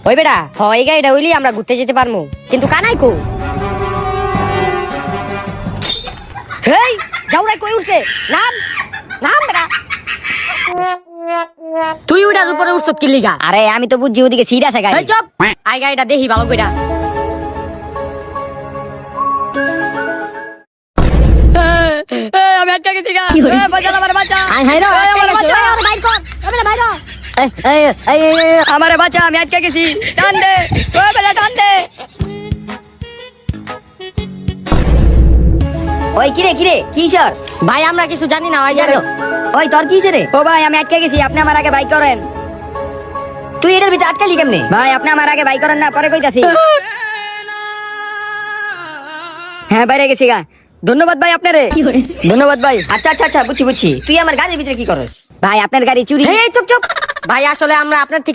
ওই বেটা এই গাড়িটা হইলি আমরা ঘুরতে যেতে পারবো, কিন্তু কানাই কো? হেই যাওরাই কই উঠছে? নাম নাম বেটা। তুই ওটার উপরে উঠছত কি লিগা? আরে আমি তো বুঝছি ওদিকে সিট আছে গাড়ি। এই চুপ, আই গাড়িটা দেখি ভালো কইরা। আমি আটকে গেছি গা। বাঁচা আমার বাঁচা। আই হাই রে আমার বাঁচা। বাইর কর বেটা বাইর কর। আমারে বাঁচা, আমি আটকে গেছি। টান দে ও বেটা, টান দে। ওই কিরে কি স্যার? ভাই আমরা কিছু জানি না, ওই জানো। ওই তোর কি রে? ও ভাই আমি আটকে গেছি, আপনি আমার আগে বাইক করেন। তুই এটার ভিতরে আটকালি কেমনে? ভাই আপনি আমার আগে বাইক করেন না, পরে কইতাছি। হ্যাঁ বাইরে গেছি গা। ধন্যবাদ ভাই আপনারে। ধন্যবাদ ভাই। আচ্ছা বুঝছি। তুই আমার গাড়ির ভিতরে কি করস? ভাই আপনার গাড়ি চুরি। চুপ ভাই, আসলে আমরা আপনার থেকে